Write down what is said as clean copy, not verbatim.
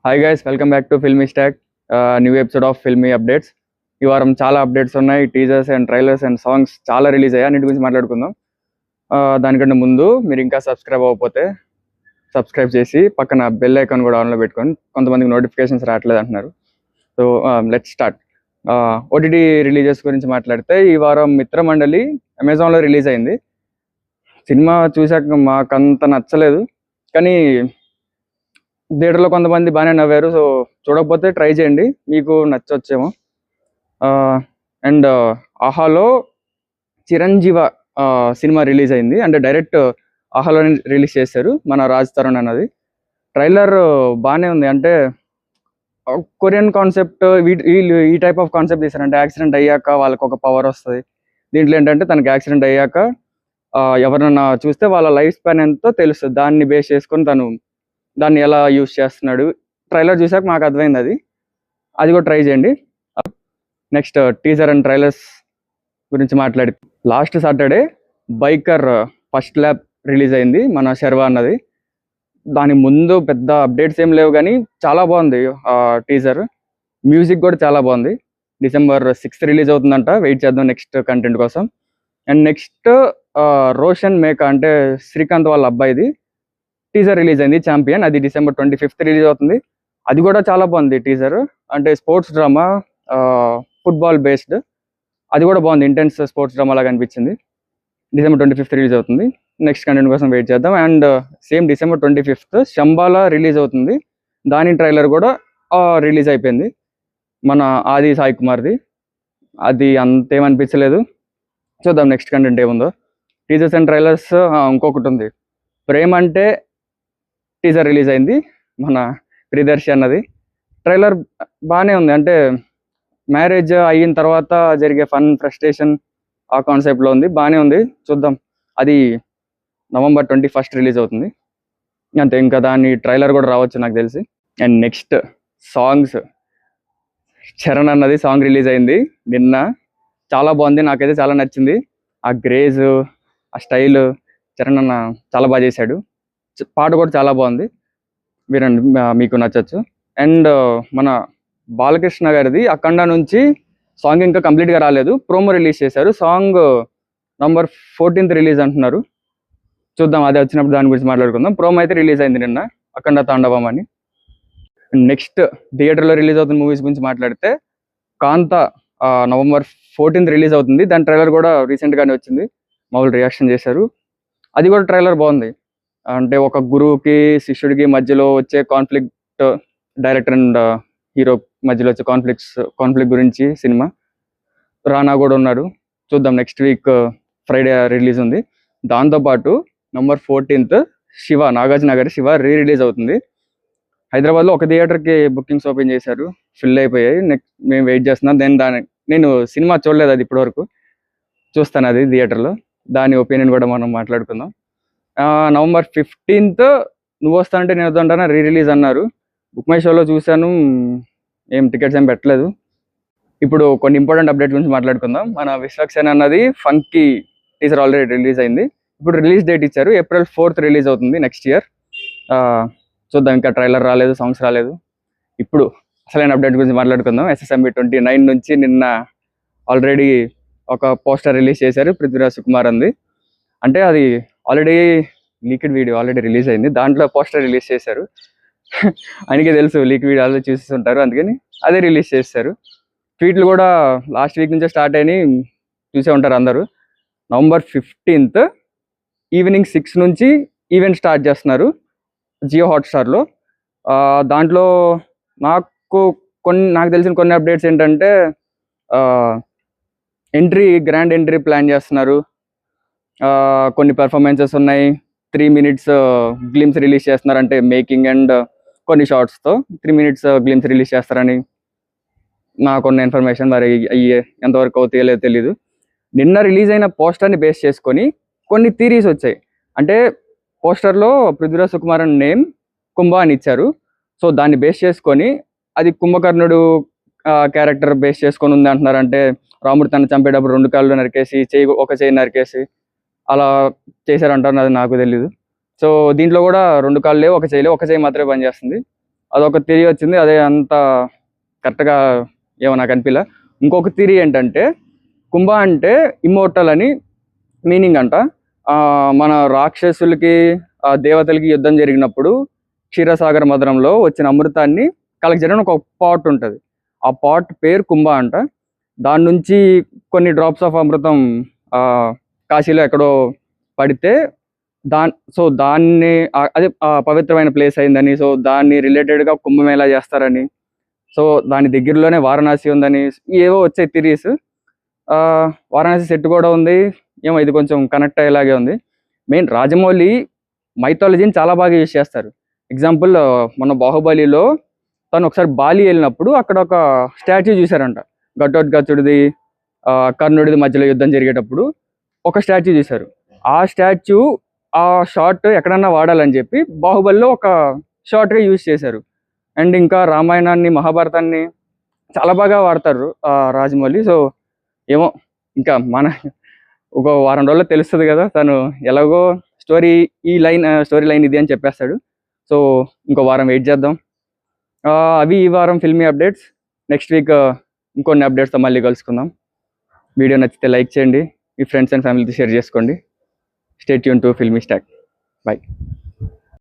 Hi guys, welcome back to filmy stock. New episode of filmy updates. ఈ వారం చాలా updates ఉన్నాయి. Teasers and trailers and songs చాలా release అయ్యాయి. అన్నిటి గురించి మాట్లాడుకుందాం. దానికంటే ముందు మీరు ఇంకా సబ్స్క్రైబ్ అవ్వకపోతే సబ్స్క్రైబ్ చేసి పక్కన బెల్ ఐకాన్ కూడా ఆన్లో పెట్టుకొని, కొంతమందికి నోటిఫికేషన్స్ రావట్లేదు అంటున్నారు. So let's start. OTT releases గురించి మాట్లాడితే ఈ వారం మిత్రమండలి అమెజాన్లో రిలీజ్ అయింది. సినిమా చూసాక మాకంత నచ్చలేదు, కానీ థియేటర్లో కొంతమంది బాగానే నవ్వారు. సో చూడకపోతే ట్రై చేయండి, మీకు నచ్చొచ్చేమో. అండ్ ఆహాలో చిరంజీవ సినిమా రిలీజ్ అయింది. అంటే డైరెక్ట్ ఆహాలో రిలీజ్ చేశారు మన రాజ్ తరుణ్ అన్నది. ట్రైలర్ బాగానే ఉంది. అంటే కొరియన్ కాన్సెప్ట్, వీళ్ళు ఈ టైప్ ఆఫ్ కాన్సెప్ట్ తీశారు. అంటే యాక్సిడెంట్ అయ్యాక వాళ్ళకి ఒక పవర్ వస్తుంది. దీంట్లో ఏంటంటే తనకి యాక్సిడెంట్ అయ్యాక ఎవరన్నా చూస్తే వాళ్ళ లైఫ్ స్పాన్ ఎంతో తెలుస్తుంది. దాన్ని బేస్ చేసుకొని తను దాన్ని ఎలా యూజ్ చేస్తున్నాడు. ట్రైలర్ చూసాక మాకు అర్థమైంది. అది కూడా ట్రై చేయండి. నెక్స్ట్ టీజర్ అండ్ ట్రైలర్స్ గురించి మాట్లాడి, last Saturday biker first lap release అయింది మన శర్వా అన్నది. దాని ముందు పెద్ద అప్డేట్స్ ఏం లేవు, కానీ చాలా బాగుంది టీజర్. మ్యూజిక్ కూడా చాలా బాగుంది. December 6th రిలీజ్ అవుతుందంట. వెయిట్ చేద్దాం నెక్స్ట్ కంటెంట్ కోసం. అండ్ నెక్స్ట్ రోషన్ మేకా అంటే శ్రీకాంత్ వాళ్ళ అబ్బాయిది టీజర్ రిలీజ్ అయింది, ఛాంపియన్. అది December 25th రిలీజ్ అవుతుంది. అది కూడా చాలా బాగుంది టీజర్. అంటే స్పోర్ట్స్ డ్రామా, ఫుట్బాల్ బేస్డ్. అది కూడా బాగుంది, ఇంటెన్స్ స్పోర్ట్స్ డ్రామా లాగా అనిపించింది. December 25th రిలీజ్ అవుతుంది. నెక్స్ట్ కంటెంట్ కోసం వెయిట్ చేద్దాం. And same December 25th Shambhala release అవుతుంది. దాని ట్రైలర్ కూడా రిలీజ్ అయిపోయింది, మన ఆది సాయి కుమార్ది. అది అంతేమనిపించలేదు. చూద్దాం నెక్స్ట్ కంటెంట్ ఏముందో. టీజర్స్ అండ్ ట్రైలర్స్ ఇంకొకటి ఉంది, ప్రేమ్ అంటే టీజర్ రిలీజ్ అయింది మన ప్రియదర్శి అన్నది. ట్రైలర్ బాగానే ఉంది. అంటే మ్యారేజ్ అయిన తర్వాత జరిగే ఫన్, ఫ్రస్ట్రేషన్ ఆ కాన్సెప్ట్లో ఉంది. బాగానే ఉంది, చూద్దాం. అది November 21st రిలీజ్ అవుతుంది అంతే. ఇంకా దాని ట్రైలర్ కూడా రావచ్చు నాకు తెలిసి. అండ్ నెక్స్ట్ సాంగ్స్, చరణ్ అన్నది సాంగ్ రిలీజ్ అయింది నిన్న. చాలా బాగుంది, నాకైతే చాలా నచ్చింది. ఆ గ్రేజ్, ఆ స్టైల్ చరణ్ అన్న చాలా బాగా చేశాడు. పాట కూడా చాలా బాగుంది, వినండి, మీకు నచ్చచ్చు. అండ్ మన బాలకృష్ణ గారిది అఖండ నుంచి సాంగ్ ఇంకా కంప్లీట్గా రాలేదు, ప్రోమో రిలీజ్ చేశారు. సాంగ్ November 14th రిలీజ్ అంటున్నారు. చూద్దాం, అది వచ్చినప్పుడు దాని గురించి మాట్లాడుకుందాం. ప్రోమో అయితే రిలీజ్ అయింది నిన్న, అఖండ తాండవం అని. నెక్స్ట్ థియేటర్లో రిలీజ్ అవుతున్న మూవీస్ గురించి మాట్లాడితే, కాంతా November 14th రిలీజ్ అవుతుంది. దాని ట్రైలర్ కూడా రీసెంట్గానే వచ్చింది, మామూలు రియాక్షన్ చేశారు. అది కూడా ట్రైలర్ బాగుంది. అంటే ఒక గురువుకి శిష్యుడికి మధ్యలో వచ్చే కాన్ఫ్లిక్ట్, డైరెక్టర్ అండ్ హీరో మధ్యలో వచ్చే కాన్ఫ్లిక్ట్ గురించి సినిమా. రానా కూడా ఉన్నాడు. చూద్దాం, నెక్స్ట్ వీక్ ఫ్రైడే రిలీజ్ ఉంది. దాంతోపాటు November 14th శివ, నాగార్జున గారి శివ రిలీజ్ అవుతుంది. హైదరాబాద్లో ఒక థియేటర్కి బుకింగ్స్ ఓపెన్ చేశారు, ఫిల్ అయిపోయాయి. నెక్స్ట్ మేము వెయిట్ చేస్తున్నాం. నేను సినిమా చూడలేదు, అది ఇప్పటివరకు చూస్తాను అది థియేటర్లో. దాని ఒపీనియన్ కూడా మనం మాట్లాడుకుందాం. November 15th నువ్వు వస్తానంటే నేను వద్దంటానా రిలీజ్ అన్నారు. బుక్ మై షోలో చూశాను, ఏం టికెట్స్ ఏం పెట్టలేదు. ఇప్పుడు కొన్ని ఇంపార్టెంట్ అప్డేట్ గురించి మాట్లాడుకుందాం. మన విశ్వక్సేన అన్నది ఫంకీ టీజర్ ఆల్రెడీ రిలీజ్ అయింది. ఇప్పుడు రిలీజ్ డేట్ ఇచ్చారు, April 4th రిలీజ్ అవుతుంది నెక్స్ట్ ఇయర్. చూద్దాం, ఇంకా ట్రైలర్ రాలేదు, సాంగ్స్ రాలేదు. ఇప్పుడు అసలైన అప్డేట్ గురించి మాట్లాడుకుందాం. SSMB 29 నుంచి నిన్న ఆల్రెడీ ఒక పోస్టర్ రిలీజ్ చేశారు, పృథ్వీరాజ్ సుకుమార్ అంది. అంటే అది already leaked video already release అయింది, దాంట్లో పోస్టర్ రిలీజ్ చేశారు. ఆయనకే తెలుసు, లీక్ వీడియో ఆల్రెడీ చూస్తుంటారు, అందుకని అదే రిలీజ్ చేశారు. ట్వీట్లు కూడా లాస్ట్ వీక్ నుంచే స్టార్ట్ అయినాయి, చూసే ఉంటారు అందరూ. November 15th ఈవినింగ్ 6 నుంచి ఈవెంట్ స్టార్ట్ చేస్తున్నారు జియో హాట్స్టార్లో. దాంట్లో నాకు తెలిసిన కొన్ని అప్డేట్స్ ఏంటంటే, గ్రాండ్ ఎంట్రీ ప్లాన్ చేస్తున్నారు. కొన్ని పెర్ఫార్మెన్సెస్ ఉన్నాయి. 3 minutes గ్లిమ్స్ రిలీజ్ చేస్తున్నారు, అంటే మేకింగ్ అండ్ కొన్ని షార్ట్స్తో 3 minutes గ్లిమ్స్ రిలీజ్ చేస్తారని నాకున్న ఇన్ఫర్మేషన్. మరి ఎంతవరకు అవుతాయో తెలీదు. నిన్న రిలీజ్ అయిన పోస్టర్ని బేస్ చేసుకొని కొన్ని థీరీస్ వచ్చాయి. అంటే పోస్టర్లో పృథ్వీరాజ్ సుకుమార్ అని నేమ్, కుంభ అని ఇచ్చారు. సో దాన్ని బేస్ చేసుకొని అది కుంభకర్ణుడు క్యారెక్టర్ బేస్ చేసుకొని ఉంది అంటున్నారు. అంటే రాముడు తను చంపేటప్పుడు 2 కాళ్ళు నరికేసి ఒక చేయి నరికేసి అలా చేశారంటారు, అది నాకు తెలీదు. సో దీంట్లో కూడా 2 కాళ్ళు లేవు, ఒక చేయి మాత్రమే పనిచేస్తుంది. అదొక థియరీ వచ్చింది. అదే అంత కరెక్ట్గా ఏమో నాకు అనిపించలే. ఇంకొక థియరీ ఏంటంటే కుంభ అంటే ఇమ్మోర్టల్ అని మీనింగ్ అంట. మన రాక్షసులకి దేవతలకి యుద్ధం జరిగినప్పుడు క్షీరసాగర మధురంలో వచ్చిన అమృతాన్ని కలెక్ట్ చేయడానికి ఒక పాట్ ఉంటుంది. ఆ పాట్ పేరు కుంభ అంట. దాని నుంచి కొన్ని డ్రాప్స్ ఆఫ్ అమృతం కాశీలో ఎక్కడో పడితే దాన్ని అదే పవిత్రమైన ప్లేస్ అయిందని, సో దాన్ని రిలేటెడ్గా కుంభమేళా చేస్తారని, సో దాని దగ్గరలోనే వారణాసి ఉందని ఏవో వచ్చాయి థిరీస్. వారణాసి సెట్ కూడా ఉంది ఏమో, ఇది కొంచెం కనెక్ట్ అయ్యేలాగే ఉంది. మెయిన్ రాజమౌళి మైథాలజీని చాలా బాగా యూజ్ చేస్తారు. ఎగ్జాంపుల్ మన బాహుబలిలో తను ఒకసారి బాలి వెళ్ళినప్పుడు అక్కడ ఒక స్టాచ్యూ చూశారంట. ఘటోత్కచుడిది కర్ణుడిది మధ్యలో యుద్ధం జరిగేటప్పుడు ఒక స్టాచ్యూ చూశారు. ఆ స్టాచ్యూ ఆ షార్ట్ ఎక్కడన్నా వాడాలని చెప్పి బాహుబలిలో ఒక షార్ట్గా యూజ్ చేశారు. అండ్ ఇంకా రామాయణాన్ని మహాభారతాన్ని చాలా బాగా వాడతారు రాజమౌళి. సో ఏమో ఇంకా మన ఒక వారం రోజుల్లో తెలుస్తుంది కదా, తను ఎలాగో స్టోరీ లైన్ ఇది అని చెప్పేస్తాడు. సో ఇంకో వారం వెయిట్ చేద్దాం. అవి ఈ వారం ఫిల్మీ అప్డేట్స్. నెక్స్ట్ వీక్ ఇంకొన్ని అప్డేట్స్తో మళ్ళీ కలుసుకుందాం. వీడియో నచ్చితే లైక్ చేయండి, మీ ఫ్రెండ్స్ అండ్ ఫ్యామిలీతో షేర్ చేసుకోండి. Stay tune to filmy stock. By.